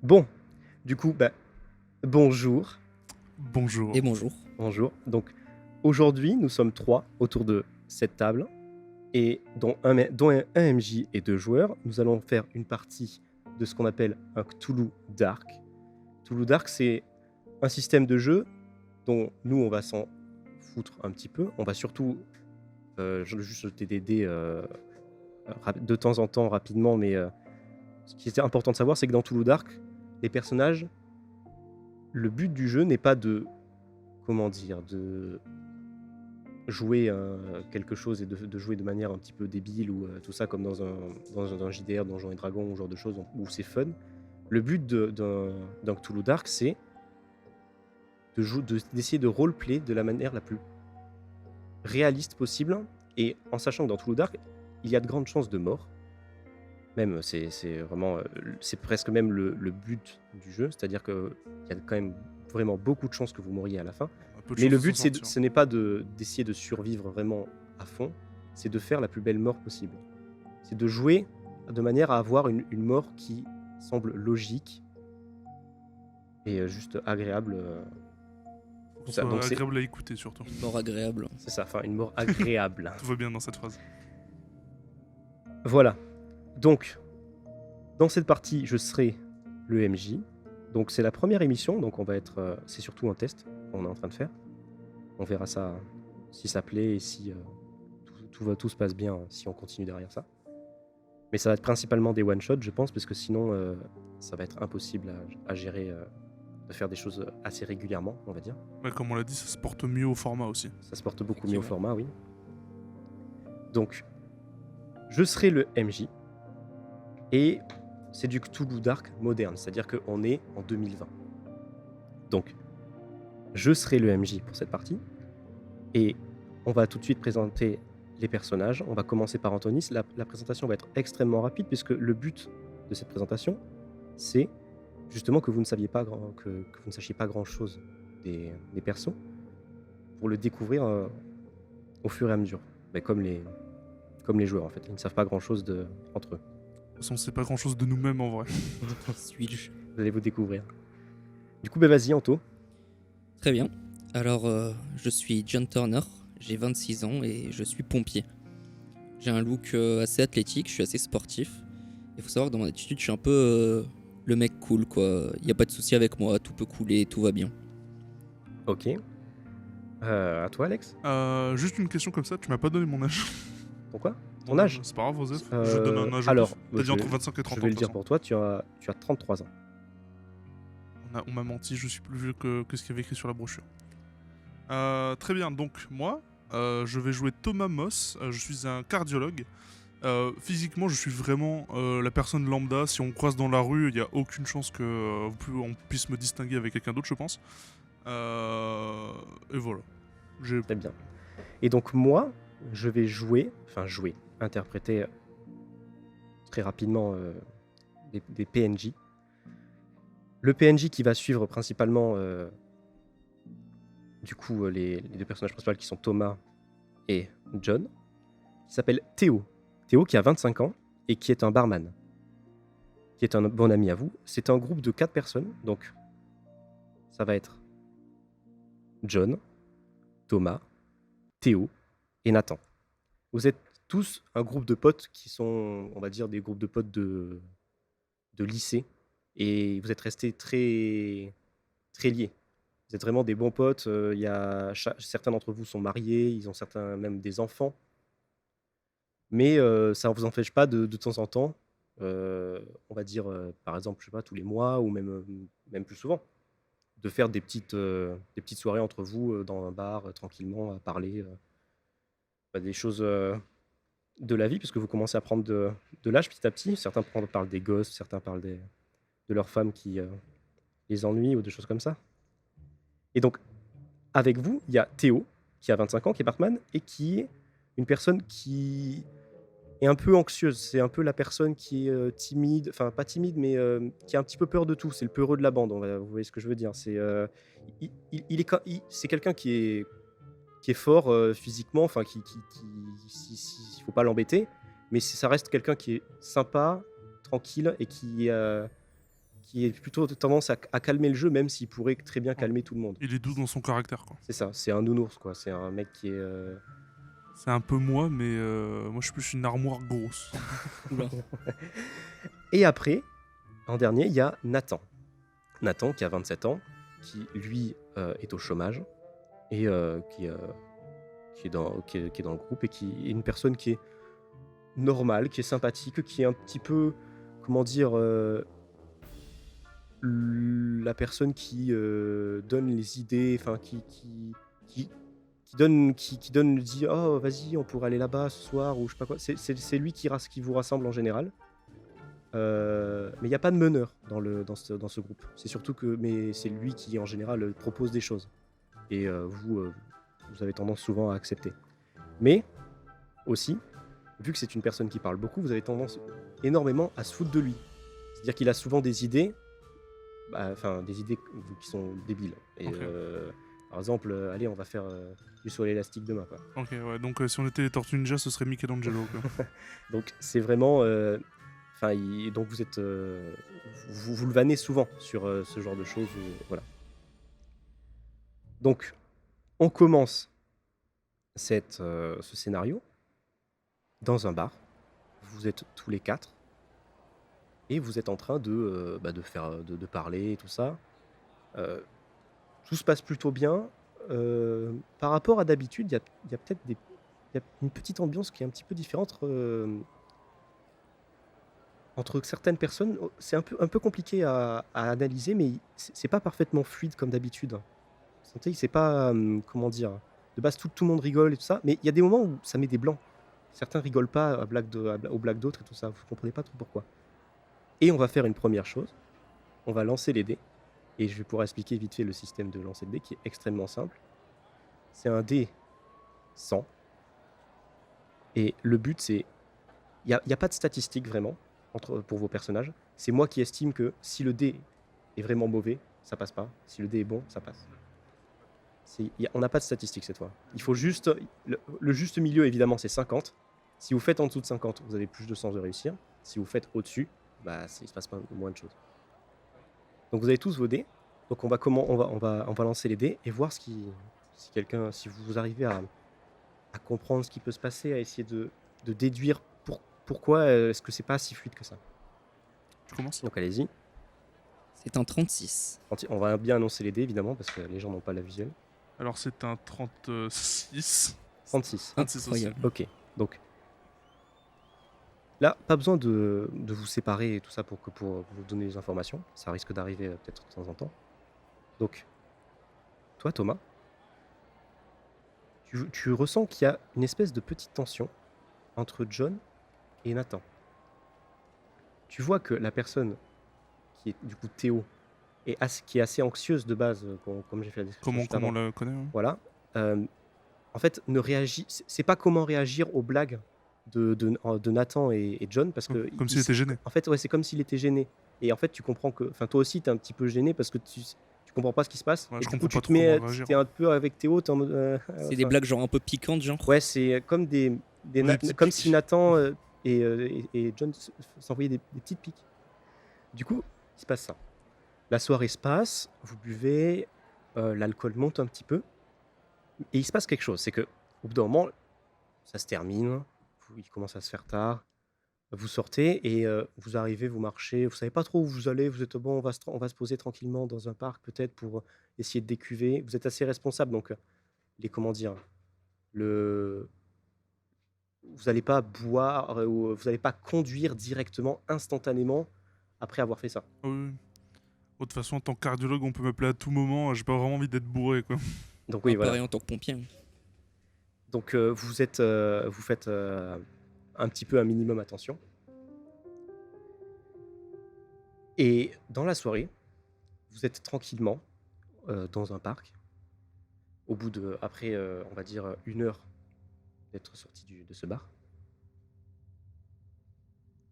Bon, du coup, bonjour. Bonjour. Et bonjour. Bonjour. Donc, aujourd'hui, nous sommes 3 autour de cette table, et dont un MJ et 2 joueurs. Nous allons faire une partie de ce qu'on appelle un Cthulhu Dark. Cthulhu Dark, c'est un système de jeu dont nous, on va s'en foutre un petit peu. On va surtout juste jeter des dés de temps en temps, rapidement, mais ce qui est important de savoir, c'est que dans Cthulhu Dark, les personnages, le but du jeu n'est pas de de jouer quelque chose et de jouer de manière un petit peu débile ou tout ça comme dans un JDR, Donjons et Dragons, ou genre de choses où c'est fun. Le but d'un Cthulhu Dark, c'est d'essayer de roleplay de la manière la plus réaliste possible, et en sachant que dans Cthulhu Dark, il y a de grandes chances de mort. Même, c'est vraiment, c'est presque même le but du jeu, c'est-à-dire qu'il y a quand même vraiment beaucoup de chances que vous mouriez à la fin. Un peu de Mais chance le de but, s'en sortir. ce n'est pas d'essayer de survivre vraiment à fond, c'est de faire la plus belle mort possible. C'est de jouer de manière à avoir une mort qui semble logique et juste agréable. Pour que ce Ça, soit donc agréable à écouter surtout. Une mort agréable. c'est ça, enfin une mort agréable. Tout va bien dans cette phrase. Voilà. Donc, dans cette partie, je serai le MJ. Donc c'est la première émission, donc on va être, c'est surtout un test qu'on est en train de faire. On verra ça si ça plaît et si tout se passe bien, si on continue derrière ça. Mais ça va être principalement des one-shots, je pense, parce que sinon ça va être impossible à gérer, de faire des choses assez régulièrement, on va dire. Mais comme on l'a dit, ça se porte mieux au format aussi. Ça se porte beaucoup mieux au format, oui. Donc, je serai le MJ, et c'est du Cthulhu Dark moderne, c'est-à-dire qu'on est en 2020. Donc, je serai le MJ pour cette partie, et on va tout de suite présenter les personnages. On va commencer par Antonis. La présentation va être extrêmement rapide, puisque le but de cette présentation, c'est justement que vous ne sachiez pas grand-chose des persos, pour le découvrir au fur et à mesure. Mais comme les joueurs, en fait. Ils ne savent pas grand-chose entre eux. De toute façon, c'est pas grand chose de nous-mêmes en vrai. Suis-je? Vous allez vous découvrir. Du coup, vas-y, Anto. Très bien. Alors, je suis John Turner, j'ai 26 ans et je suis pompier. J'ai un look assez athlétique, je suis assez sportif. Il faut savoir que dans mon attitude, je suis un peu le mec cool, quoi. Il n'y a pas de souci avec moi, tout peut couler, tout va bien. Ok. À toi, Alex. Juste une question comme ça, tu m'as pas donné mon âge. Pourquoi? Ton âge? C'est pas grave, Joseph. Je donne un âge. Alors, T'as dit entre 25 et 30 je ans. vais le de dire toute pour toi, tu as 33 ans. façon. On m'a menti, je suis plus vieux que ce qu'il y avait écrit sur la brochure. Très bien, donc moi, je vais jouer Thomas Moss. Je suis un cardiologue. Physiquement, je suis vraiment la personne lambda. Si on me croise dans la rue, il n'y a aucune chance que on puisse me distinguer avec quelqu'un d'autre, je pense. Et voilà. Très bien. Et donc moi, je vais interpréter très rapidement des PNJ. Le PNJ qui va suivre principalement les 2 personnages principaux qui sont Thomas et John, qui s'appelle Théo. Théo qui a 25 ans et qui est un barman, qui est un bon ami à vous. C'est un groupe de 4 personnes, donc ça va être John, Thomas, Théo et Nathan. Vous êtes tous un groupe de potes qui sont, on va dire, des groupes de potes de lycée, et vous êtes restés très, très liés. Vous êtes vraiment des bons potes. Certains d'entre vous sont mariés, ils ont certains même des enfants. Mais ça ne vous empêche pas de temps en temps, on va dire, par exemple, je sais pas, tous les mois ou même plus souvent, de faire des petites soirées entre vous dans un bar, tranquillement, à parler des choses de la vie, puisque vous commencez à prendre de l'âge petit à petit. Certains parlent des gosses, certains parlent de leurs femmes qui les ennuient ou des choses comme ça. Et donc, avec vous, il y a Théo, qui a 25 ans, qui est Bartman, et qui est une personne qui est un peu anxieuse. C'est un peu la personne qui est timide, enfin pas timide, mais qui a un petit peu peur de tout. C'est le peureux de la bande, vous voyez ce que je veux dire. C'est c'est quelqu'un qui est fort physiquement, enfin il faut pas l'embêter, mais ça reste quelqu'un qui est sympa, tranquille, et qui qui est plutôt tendance à calmer le jeu, même s'il pourrait très bien Oh. calmer tout le monde. Il est doux dans son caractère, quoi. C'est ça, c'est un nounours, quoi. C'est un mec qui est. C'est un peu moi, mais moi je suis plus une armoire grosse. Oula. Et après, en dernier, il y a Nathan. Nathan, qui a 27 ans, qui lui est au chômage et qui est dans le groupe et qui est une personne qui est normale, qui est sympathique, qui est un petit peu, comment dire, la personne qui donne les idées, enfin qui dit oh vas-y on pourrait aller là-bas ce soir ou je sais pas quoi. C'est lui qui vous rassemble en général. Mais il n'y a pas de meneur dans ce groupe. C'est surtout mais c'est lui qui en général propose des choses. Et vous avez tendance souvent à accepter. Mais aussi, vu que c'est une personne qui parle beaucoup, vous avez tendance énormément à se foutre de lui. C'est-à-dire qu'il a souvent des idées, des idées qui sont débiles. Et Ok. par exemple, allez, on va faire du saut à l'élastique demain, quoi. Ok, ouais, donc si on était les Tortues Ninja, ce serait Michelangelo, quoi. Donc c'est vraiment, donc vous êtes, vous le vannez souvent sur ce genre de choses, voilà. Donc on commence ce scénario dans un bar. Vous êtes tous les 4 et vous êtes en train de parler et tout ça. Tout se passe plutôt bien. Par rapport à d'habitude, il y a peut-être il y a une petite ambiance qui est un petit peu différente entre certaines personnes. C'est un peu compliqué à analyser, mais c'est pas parfaitement fluide comme d'habitude. Vous sentez, c'est pas, comment dire, de base tout le monde rigole et tout ça, mais il y a des moments où ça met des blancs. Certains rigolent pas aux blagues d'autres et tout ça, vous comprenez pas trop pourquoi. Et on va faire une première chose, on va lancer les dés, et je vais pouvoir expliquer vite fait le système de lancer de dés qui est extrêmement simple. C'est un dé 100, et le but c'est, il y a pas de statistiques vraiment pour vos personnages, c'est moi qui estime que si le dé est vraiment mauvais, ça passe pas, si le dé est bon, ça passe. On n'a pas de statistiques cette fois. Il faut juste, le juste milieu évidemment c'est 50. Si vous faites en dessous de 50, vous avez plus de chances de réussir. Si vous faites au-dessus, il se passe pas moins de choses. Donc vous avez tous vos dés. Donc on va lancer les dés et voir si vous arrivez à comprendre ce qui peut se passer, à essayer de déduire pourquoi est-ce que c'est pas si fluide que ça. Tu commences? Donc allez-y. C'est un 36. On va bien annoncer les dés évidemment parce que les gens n'ont pas la visuelle. Alors c'est un 36. 36. 36 aussi. Incroyable. Ok, donc là, pas besoin de vous séparer et tout ça pour vous donner les informations. Ça risque d'arriver peut-être de temps en temps. Donc, toi, Thomas, tu ressens qu'il y a une espèce de petite tension entre John et Nathan. Tu vois que la personne qui est du coup Théo, qui est assez anxieuse de base, comme j'ai fait la description juste Comment avant. on la connaît, hein? Voilà. En fait, ne réagit. C'est pas comment réagir aux blagues de Nathan et John parce que Comme s'il était gêné. En fait, ouais, c'est comme s'il était gêné. Et en fait, tu comprends que, enfin, toi aussi, t'es un petit peu gêné parce que tu comprends pas ce qui se passe. Ouais, Et je du coup, comprends tu pas te trop mets, comment réagir. t'es un peu avec Théo, t'es en mode. C'est des blagues genre un peu piquantes, genre. Ouais, c'est comme petits comme pics. si Nathan et John s'envoyaient des petites piques. Du coup, il se passe ça. La soirée se passe, vous buvez, l'alcool monte un petit peu, et il se passe quelque chose. C'est que au bout d'un moment, ça se termine, il commence à se faire tard. Vous sortez et vous arrivez, vous marchez, vous savez pas trop où vous allez, vous êtes bon, on va se poser tranquillement dans un parc peut-être pour essayer de décuver. Vous êtes assez responsable, donc comment dire, vous n'allez pas boire ou vous n'allez pas conduire directement, instantanément après avoir fait ça. Ah oui. De toute façon, en tant que cardiologue, on peut m'appeler à tout moment. J'ai pas vraiment envie d'être bourré, quoi. Donc oui, voilà. Pareil en tant que pompier. Donc vous faites un petit peu un minimum attention. Et dans la soirée, vous êtes tranquillement dans un parc. Au bout de, après, on va dire 1 heure d'être sorti de ce bar.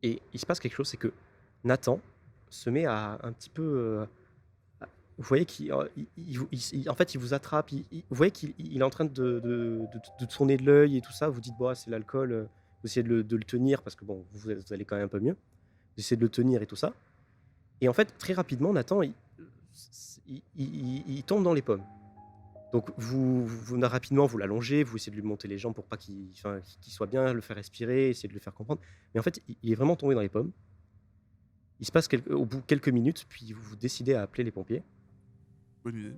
Et il se passe quelque chose, c'est que Nathan se met à un petit peu... vous voyez en fait, il vous attrape. Vous voyez qu'il est en train de tourner de l'œil et tout ça. Vous dites, bon, c'est l'alcool. Vous essayez de le tenir parce que bon, vous allez quand même un peu mieux. Vous essayez de le tenir et tout ça. Et en fait, très rapidement, Nathan, il tombe dans les pommes. Donc rapidement, vous l'allongez, vous essayez de lui monter les jambes pour pas qu'il soit bien, le faire respirer, essayer de le faire comprendre. Mais en fait, il est vraiment tombé dans les pommes. Il se passe au bout de quelques minutes, puis vous décidez à appeler les pompiers. Bonne idée.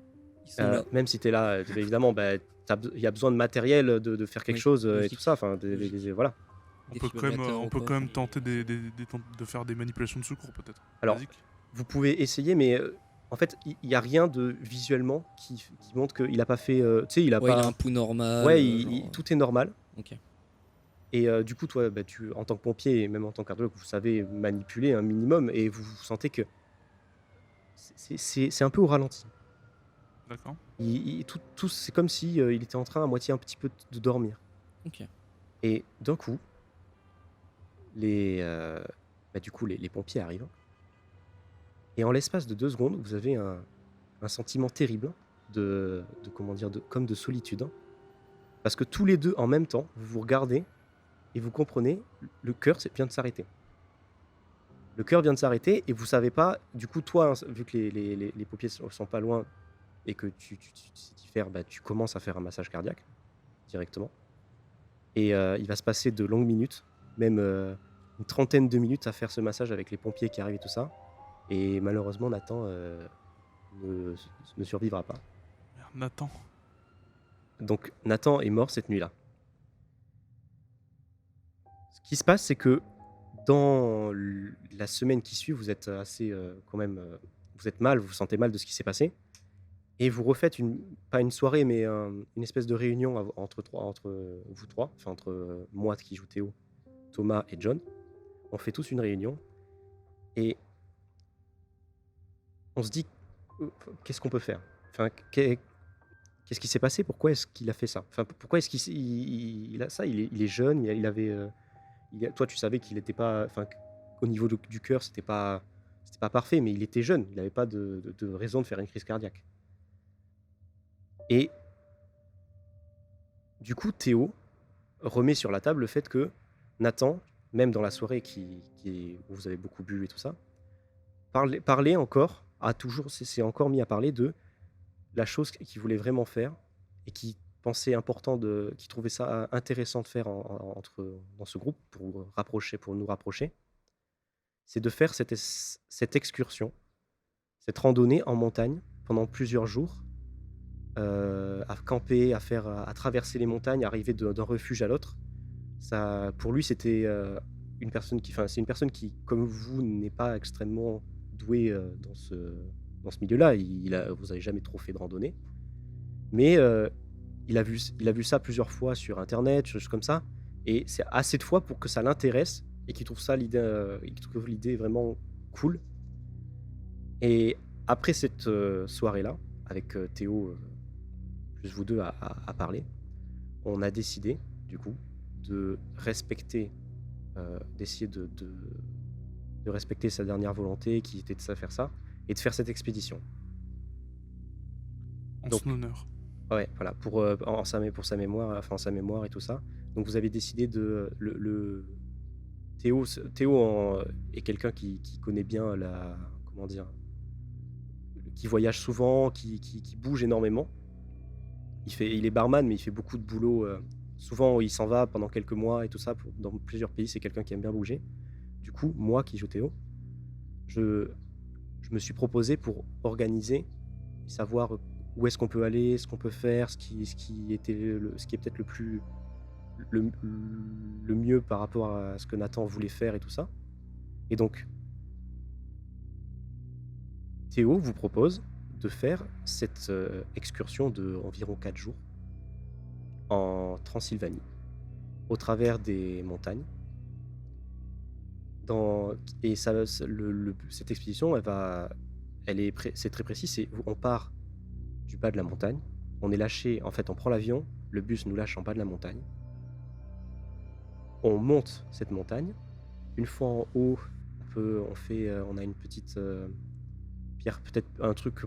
Ils sont là. Même si tu es là, évidemment, il y a besoin de matériel, de faire quelque Oui, chose et logique. tout ça. Enfin, voilà. Des On fibrillateurs peut ou quand quoi, même tenter de faire des manipulations de secours, peut-être. Alors, Basique. vous pouvez essayer, mais en fait, il n'y a rien de visuellement qui montre qu'il n'a pas fait. Tu sais, il a Ouais, il a pas. un pouls normal. Ouais, genre, tout est normal. Ok. Et du coup, toi, en tant que pompier et même en tant que cardiologue, vous savez manipuler un minimum et vous sentez que c'est un peu au ralenti. D'accord. Tout, c'est comme si il était en train à moitié un petit peu de dormir. Ok. Et d'un coup, les pompiers arrivent. Et en l'espace de 2 secondes, vous avez un sentiment terrible comme de solitude. Parce que tous les deux, en même temps, vous vous regardez et vous comprenez, le cœur vient de s'arrêter. Le cœur vient de s'arrêter et vous savez pas, du coup, toi, vu que les pompiers sont pas loin et que tu sais y faire, tu commences à faire un massage cardiaque directement. Et il va se passer de longues minutes, même une trentaine de minutes à faire ce massage avec les pompiers qui arrivent et tout ça. Et malheureusement, Nathan ne survivra pas. Merde, Nathan. Donc Nathan est mort cette nuit-là. Ce qui se passe, c'est que dans la semaine qui suit, vous êtes assez quand même, vous êtes mal, vous vous sentez mal de ce qui s'est passé, et vous refaites pas une soirée, mais une espèce de réunion entre vous trois, enfin entre moi qui joue Théo, Thomas et John. On fait tous une réunion et on se dit qu'est-ce qu'on peut faire. Enfin, qu'est-ce qui s'est passé? Pourquoi est-ce qu'il a fait ça? Enfin, pourquoi est-ce qu'il a ça? Il est jeune, il avait. Toi, tu savais qu'il n'était pas. Enfin, au niveau du cœur, c'était pas parfait, mais il était jeune. Il n'avait pas de raison de faire une crise cardiaque. Et du coup, Théo remet sur la table le fait que Nathan, même dans la soirée où vous avez beaucoup bu et tout ça, parlait encore, s'est encore mis à parler de la chose qu'il voulait vraiment faire et qui pensait important qui trouvait ça intéressant de faire dans ce groupe pour nous rapprocher, c'est de faire cette excursion, cette randonnée en montagne pendant plusieurs jours, à camper, à traverser les montagnes, arriver d'un refuge à l'autre. Ça, pour lui, c'était c'est une personne qui, comme vous, n'est pas extrêmement douée dans ce milieu-là. Vous n'avez jamais trop fait de randonnée, mais il a vu ça plusieurs fois sur internet, choses comme ça, et c'est assez de fois pour que ça l'intéresse et qu'il trouve l'idée vraiment cool. Et après cette soirée-là, avec Théo plus vous deux à parler, on a décidé du coup de respecter, d'essayer de respecter sa dernière volonté qui était de faire ça et de faire cette expédition. En Donc, son honneur. Ouais, voilà, pour sa mémoire, enfin sa mémoire et tout ça. Donc vous avez décidé Théo est quelqu'un qui connaît bien comment dire, qui voyage souvent, qui bouge énormément. Il est barman, mais il fait beaucoup de boulot. Souvent, il s'en va pendant quelques mois et tout ça. Dans plusieurs pays, c'est quelqu'un qui aime bien bouger. Du coup, moi qui joue Théo, je me suis proposé pour organiser et savoir où est-ce qu'on peut aller, ce qu'on peut faire, ce qui est peut-être le mieux par rapport à ce que Nathan voulait faire et tout ça. Et donc, Théo vous propose de faire cette excursion de environ 4 jours en Transylvanie, au travers des montagnes. Cette expédition, c'est très précis, on part du bas de la montagne, on est lâché, en fait on prend l'avion, le bus nous lâche en bas de la montagne, on monte cette montagne, une fois en haut, on a une petite pierre, peut-être un truc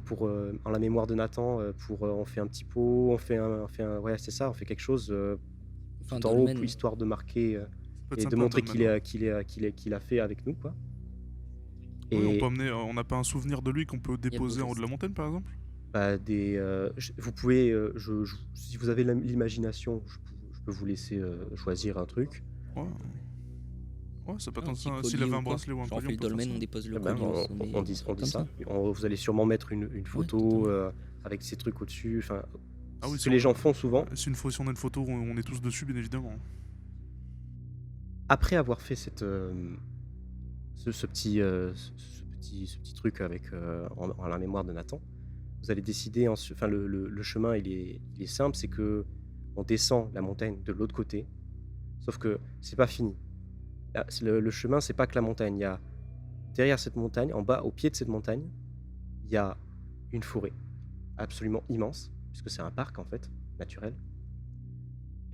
en la mémoire de Nathan, on fait un petit pot, ouais c'est ça, on fait quelque chose Enfin, tout en haut, dolmen. histoire de marquer Ça peut être et de sympa, un montrer dolmen, qu'il a fait avec nous, quoi. Oui, on Et peut amener, on n'a pas un souvenir de lui qu'on peut déposer en haut de la montagne, par exemple? bah, vous pouvez, si vous avez l'imagination, je peux vous laisser choisir un truc. Ouais, ouais, ça peut Ah, un être petit ça. S'il collier avait ou un quoi. bracelet ou un Genre on collier, fait on le peut faire dolmen, ça. on dépose le Eh ben, collier au sommet, on un dit, truc comme ça. ça. Vous allez sûrement mettre une Ouais, photo totalement. avec ces trucs au-dessus. Enfin, Ah oui, ce que les gens font souvent. si on a une photo où on est tous dessus, bien évidemment. Après avoir fait ce petit truc avec en la mémoire de Nathan, vous allez décider. Enfin, le chemin, il est simple, c'est que on descend la montagne de l'autre côté. Sauf que c'est pas fini. Là, le chemin, c'est pas que la montagne. Il y a derrière cette montagne, en bas, au pied de cette montagne, il y a une forêt absolument immense, puisque c'est un parc en fait naturel,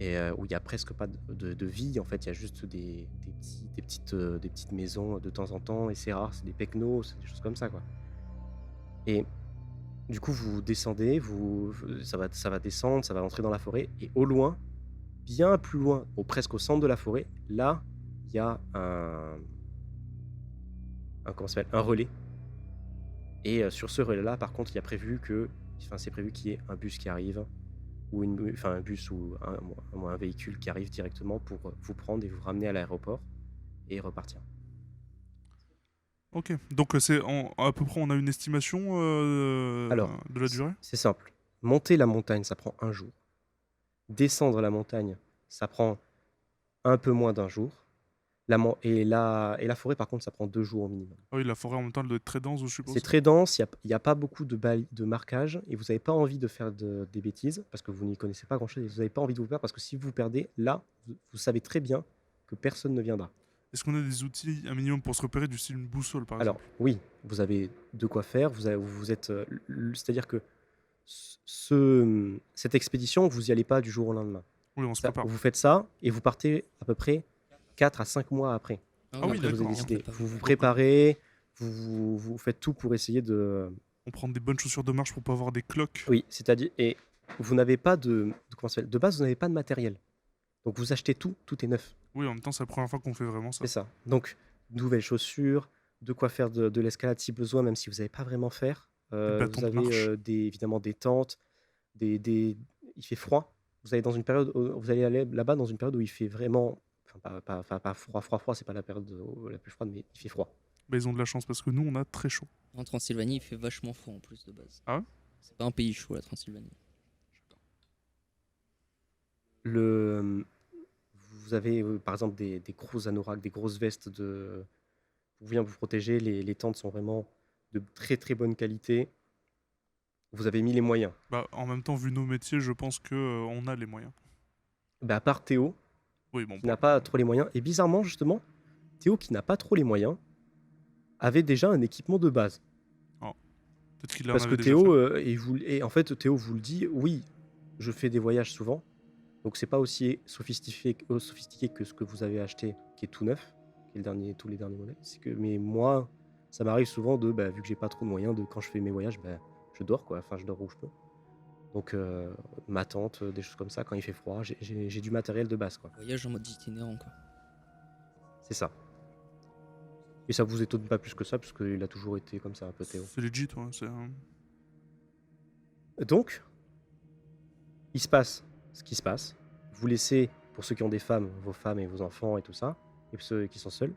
et où il y a presque pas de vie. En fait, il y a juste des petites maisons de temps en temps, et c'est rare, c'est des pecnos, c'est des choses comme ça, quoi. Et du coup, vous descendez, ça va descendre, ça va entrer dans la forêt, et au loin, bien plus loin, presque au centre de la forêt, là, il y a comment ça s'appelle, un relais. Et sur ce relais-là, par contre, c'est prévu qu'il y ait un bus qui arrive, ou un bus ou un véhicule qui arrive directement pour vous prendre et vous ramener à l'aéroport et repartir. Ok, donc à peu près, on a une estimation Alors, de la durée? c'est simple. Monter la montagne, ça prend un jour. Descendre la montagne, ça prend un peu moins d'un jour. Et la forêt, par contre, ça prend 2 jours au minimum. Ah oui, la forêt en même temps, elle doit être très dense, je C'est suppose. très dense, il y a pas beaucoup de marquage, et vous n'avez pas envie de faire des bêtises parce que vous n'y connaissez pas grand-chose, et vous n'avez pas envie de vous perdre parce que si vous vous perdez, là, vous savez très bien que personne ne viendra. Est-ce qu'on a des outils, un minimum, pour se repérer, du style une boussole, par Alors, exemple? oui, vous avez de quoi faire, vous êtes, c'est-à-dire que cette expédition, vous n'y allez pas du jour au lendemain. Oui, on se prépare. Vous faites ça et vous partez à peu près 4 à 5 mois après. Ah on oui, a Après, vous avez d'accord. bien décidé. préparé. Vous vous préparez, vous faites tout pour essayer de. On prend des bonnes chaussures de marche pour pas avoir des cloques. Oui, c'est-à-dire, et vous n'avez pas comment ça s'appelle, de base, vous n'avez pas de matériel. Donc vous achetez tout est neuf. Oui, en même temps, c'est la première fois qu'on fait vraiment ça. C'est ça. Donc, nouvelles chaussures, de quoi faire de l'escalade si besoin, même si vous n'avez pas vraiment faire. bâtons Vous de avez marche. évidemment des tentes, il fait froid. Vous allez aller là-bas dans une période où il fait vraiment, enfin pas froid, c'est pas la période la plus froide, mais il fait froid. Bah, ils ont de la chance parce que nous, on a très chaud. En Transylvanie, il fait vachement froid en plus de base. Ah ouais? C'est pas un pays chaud, la Transylvanie. Vous avez par exemple des gros anoraks, des grosses vestes pour bien vous protéger. Les tentes sont vraiment de très très bonne qualité. Vous avez mis les moyens. Bah, en même temps, vu nos métiers, je pense que on a les moyens. À part Théo, Oui, bon, qui n'a pas trop les moyens, et bizarrement justement, Théo qui n'a pas trop les moyens, avait déjà un équipement de base. peut-être qu'il en Parce que avait déjà Théo, fait. et en fait, Théo vous le dit, oui, je fais des voyages souvent, donc c'est pas aussi sophistiqué que ce que vous avez acheté, qui est tout neuf, qui est tous les derniers modèles. Mais moi, ça m'arrive souvent vu que j'ai pas trop de moyens, quand je fais mes voyages, je dors quoi, enfin je dors où je peux. Donc ma tente, des choses comme ça, quand il fait froid, j'ai du matériel de base, quoi. Voyage en mode itinérant, quoi. C'est ça. Et ça vous étonne pas plus que ça, parce qu'il a toujours été comme ça, un peu Théo. C'est legit, ouais. Donc, il se passe ce qui se passe. Vous laissez, pour ceux qui ont des femmes, vos femmes et vos enfants et tout ça, et pour ceux qui sont seuls,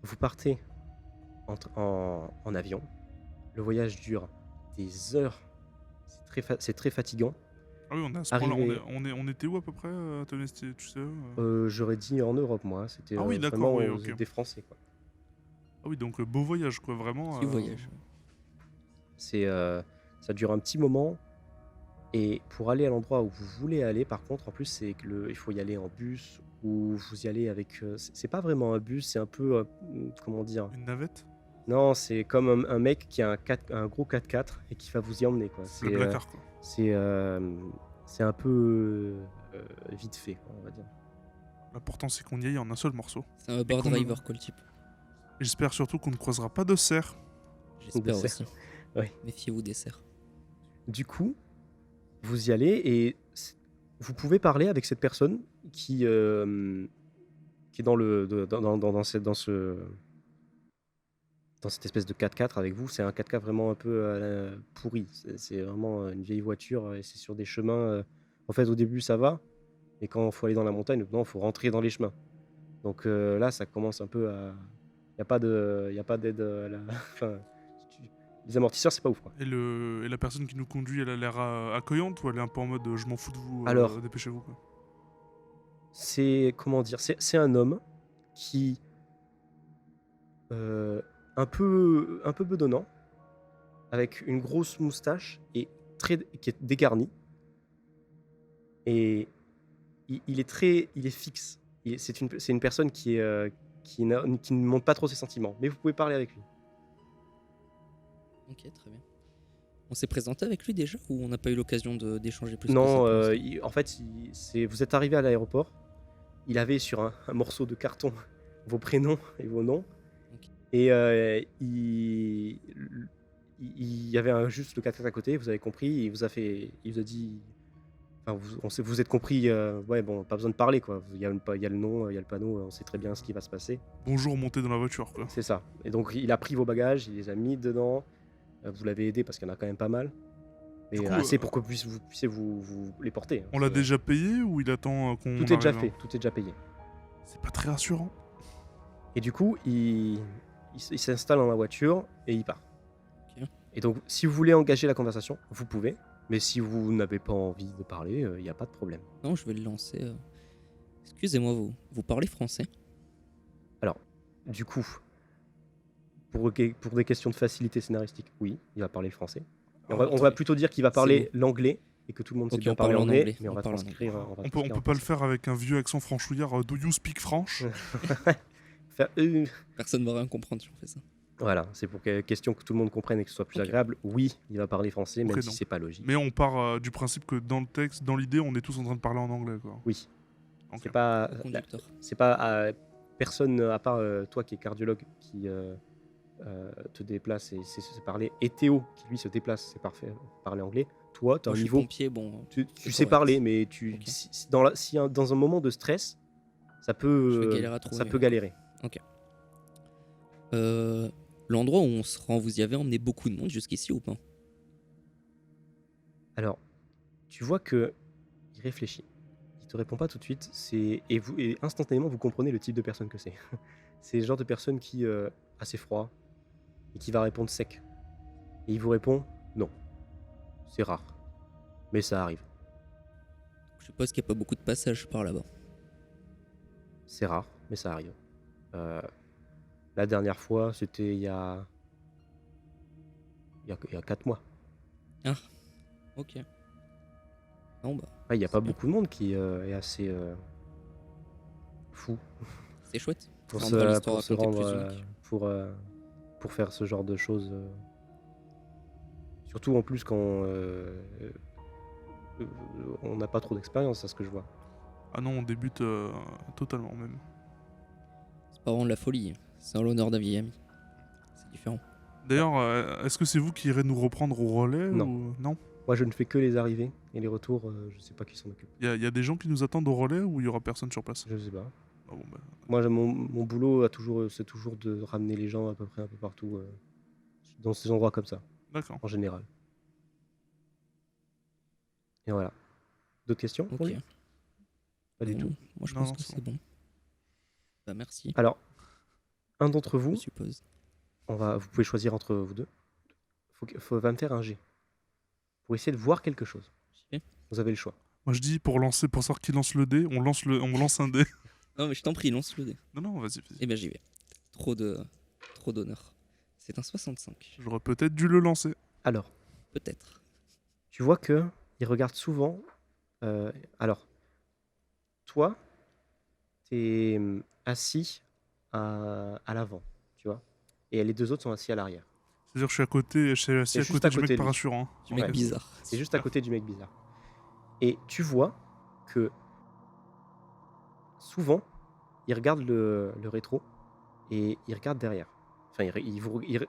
vous partez en avion. Le voyage dure des heures. C'est très fatigant. Ah oui, on est à ce point-là. Arrivé- On était où à peu près, tu sais J'aurais dit en Europe, moi. C'était Ah oui, d'accord, vraiment oui, vous ok. êtes des Français, quoi. Ah oui, donc beau voyage, quoi, vraiment. Petit voyage. Ça dure un petit moment. Et pour aller à l'endroit où vous voulez aller, par contre, en plus, il faut y aller en bus, ou vous y allez avec. C'est pas vraiment un bus, c'est un peu. Comment dire? Une navette? Non, c'est comme un mec qui a un gros 4x4 et qui va vous y emmener, quoi. Le placard, quoi. C'est un peu vite fait, quoi, on va dire. L'important, c'est qu'on y aille en un seul morceau. C'est un bar qu'on- driver, quoi, le type. Et j'espère surtout qu'on ne croisera pas de cerfs. J'espère Dessert. aussi. Ouais. Méfiez-vous des cerfs. Du coup, vous y allez et vous pouvez parler avec cette personne qui est dans ce dans cette espèce de 4x4 avec vous. C'est un 4x4 vraiment un peu pourri. C'est vraiment une vieille voiture et c'est sur des chemins. En fait, au début, ça va. Et quand il faut aller dans la montagne, maintenant, il faut rentrer dans les chemins. Donc là, ça commence un peu à... Il n'y a pas d'aide à la... enfin, les amortisseurs, c'est pas ouf, quoi. Et la personne qui nous conduit, elle a l'air accueillante ou elle est un peu en mode je m'en fous de vous, Alors, dépêchez-vous quoi. c'est... Comment dire? C'est un homme qui... un peu bedonnant, avec une grosse moustache et qui est dégarni. Et il est fixe. C'est une personne qui ne montre pas trop ses sentiments. Mais vous pouvez parler avec lui. Ok, très bien. On s'est présenté avec lui déjà ou on n'a pas eu l'occasion d'échanger plus que ça Non, pour l'instant en fait, vous êtes arrivé à l'aéroport. Il avait sur un morceau de carton vos prénoms et vos noms. Ok. Et il y avait juste le 4x4 à côté, vous avez compris, il vous a dit... Enfin, vous êtes compris, ouais, bon, pas besoin de parler, quoi. Il y a le nom, il y a le panneau, on sait très bien ce qui va se passer. Bonjour, montez dans la voiture quoi. C'est ça. Et donc, il a pris vos bagages, il les a mis dedans. Vous l'avez aidé parce qu'il y en a quand même pas mal. Du Et coup, assez pour que vous puissiez vous les porter. On l'a déjà payé ou il attend qu'on Tout est déjà arrive, fait, tout est déjà payé. C'est pas très rassurant. Et du coup, il s'installe dans la voiture et il part. Ok. Et donc, si vous voulez engager la conversation, vous pouvez. Mais si vous n'avez pas envie de parler, il n'y a pas de problème. Non, je vais le lancer. Excusez-moi, vous parlez français? Alors, du coup, pour des questions de facilité scénaristique, oui, il va parler le français. Et on va plutôt dire qu'il va parler l'anglais et que tout le monde sait Ok, bien on parle parler en anglais, anglais, mais on va parle en transcrire. On peut pas le faire avec un vieux accent franchouillard. Do you speak French? faire. Personne ne va rien comprendre si on fait ça. Voilà, c'est pour question que tout le monde comprenne et que ce soit plus Ok. agréable. Oui, il va parler français, même Ok, si non. c'est pas logique. Mais on part du principe que dans le texte, dans l'idée, on est tous en train de parler en anglais quoi. Oui, Ok. c'est pas. Au conducteur. C'est pas personne à part toi qui est cardiologue qui te déplace et sait parler. Et Théo qui lui se déplace, c'est parfait, parler anglais. Toi, tu as Moi, un je suis niveau. pompier, bon. Tu c'est sais correct. parler, mais Ok. si dans un moment de stress, ça Je vais peut, galérer à trouver, ça peut ouais. galérer. L'endroit où on se rend, vous y avez emmené beaucoup de monde jusqu'ici ou pas? Alors, tu vois que il réfléchit. Il te répond pas tout de suite. Et instantanément, vous comprenez le type de personne que c'est. C'est le genre de personne qui assez froid et qui va répondre sec. Et il vous répond non. C'est rare, mais ça arrive. Je suppose qu'il n'y a pas beaucoup de passages par là-bas. C'est rare, mais ça arrive. La dernière fois, c'était il y a 4 mois. Ok. Non, bah, Il n'y a c'est pas bien. beaucoup de monde qui est assez fou C'est chouette. pour Ça se, rendra l'histoire pour se racontée rendre, plus unique. pour faire ce genre de choses. Surtout en plus quand on n'a pas trop d'expérience, à ce que je vois. Ah non, on débute totalement même. C'est pas vraiment de la folie. C'est en l'honneur d'un vieil ami. C'est différent. D'ailleurs, est-ce que c'est vous qui irez nous reprendre au relais Non. ou... Non. Moi, je ne fais que les arrivées et les retours. Je sais pas qui s'en occupe. Il y a des gens qui nous attendent au relais ou il y aura personne sur place? Je sais pas. Ah bon, bah, Moi, mon boulot c'est toujours de ramener les gens à peu près un peu partout dans ces endroits comme ça, D'accord. en général. Et voilà. D'autres questions pour Ok. lui Pas du Bon, tout. Moi, je Non, pense non, que c'est c'est bon. Bah, merci. Alors, un d'entre Je vous, suppose. vous pouvez choisir entre vous deux. Va me faire un jet pour essayer de voir quelque chose. J'y vais. Vous avez le choix. Moi je dis pour savoir qui lance le dé, on lance un dé. Non, mais je t'en prie, lance le dé. Non, vas-y. Eh ben, j'y vais. Trop d'honneur. C'est un 65. J'aurais peut-être dû le lancer. Alors, Peut-être. tu vois que il regarde souvent. Alors, toi, t'es assis à l'avant, tu vois, et les deux autres sont assis à l'arrière. C'est-à-dire que je suis assis C'est à juste côté à du côté mec de pas lui. rassurant. Du mec Ouais. bizarre. C'est juste à côté du mec bizarre. Et tu vois que souvent, il regarde le rétro et il regarde derrière. Enfin,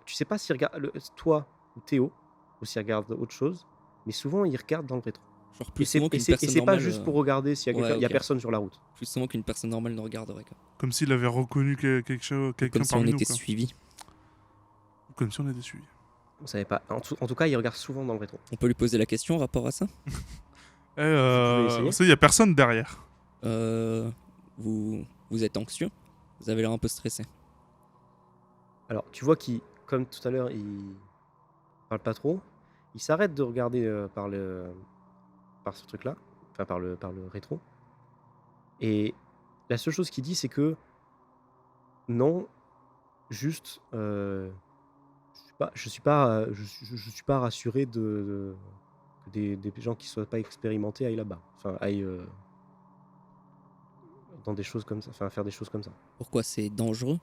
tu sais pas s'il regarde toi ou Théo ou s'il regarde autre chose, mais souvent il regarde dans le rétro. Genre Et plus c'est souvent qu'une et personne c'est pas normale. juste pour regarder s'il y a ouais, quelqu'un, il y a ok. personne sur la route. Plus souvent qu'une personne normale ne regarderait. Quoi. Comme s'il avait reconnu quelqu'un Comme si on parmi nous. était Quoi. suivi. Comme si on était suivi. Vous savez pas. En tout cas, il regarde souvent dans le rétro. On peut lui poser la question en rapport à ça. pouvez essayer. Vous savez, il y a personne derrière. Vous êtes anxieux? Vous avez l'air un peu stressé. Alors, tu vois qu'il, comme tout à l'heure, il parle pas trop. Il s'arrête de regarder par ce truc-là, enfin par le rétro. Et la seule chose qu'il dit, c'est que non, juste, je suis pas rassuré que des gens qui soient pas expérimentés aillent là-bas, enfin aillent dans des choses comme ça, enfin faire des choses comme ça. Pourquoi c'est dangereux?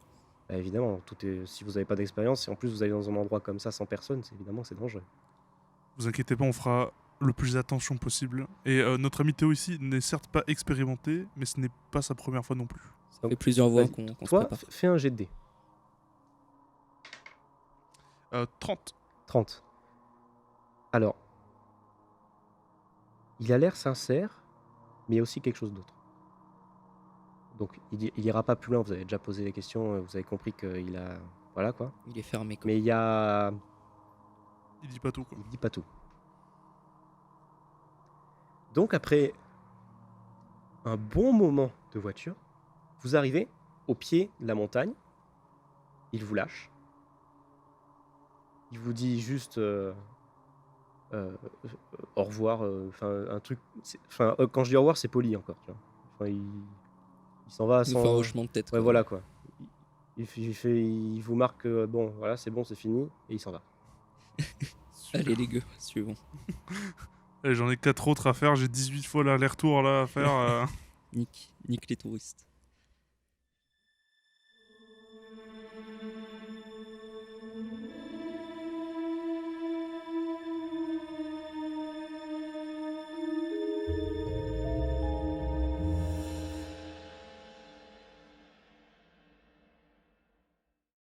Bah, évidemment, si vous n'avez pas d'expérience et en plus vous allez dans un endroit comme ça sans personne, évidemment c'est dangereux. Vous inquiétez pas, on fera le plus d'attention possible. Et notre ami Théo ici n'est certes pas expérimenté, mais ce n'est pas sa première fois non plus. Ça fait plusieurs voix Vas-y, qu'on se toi, prépare. fais un jet de dés. 30. 30. Alors, il a l'air sincère, mais il y a aussi quelque chose d'autre. Donc, il ira pas plus loin, vous avez déjà posé les questions, vous avez compris qu'il a... Voilà quoi. Il est fermé quoi. Mais il y a... Il dit pas tout, quoi. Il dit pas tout. Donc, après un bon moment de voiture, vous arrivez au pied de la montagne. Il vous lâche. Il vous dit juste au revoir. Enfin, un truc. Quand je dis au revoir, c'est poli encore. Tu vois. Enfin, il s'en va Il nous sans. fait un hochement de tête. Ouais, quoi. voilà quoi. Il vous marque bon, voilà, c'est bon, c'est fini, et il s'en va. Allez les gueux, suivons. Allez, j'en ai 4 autres à faire, j'ai 18 fois l'aller-retour là à faire. Nique les touristes.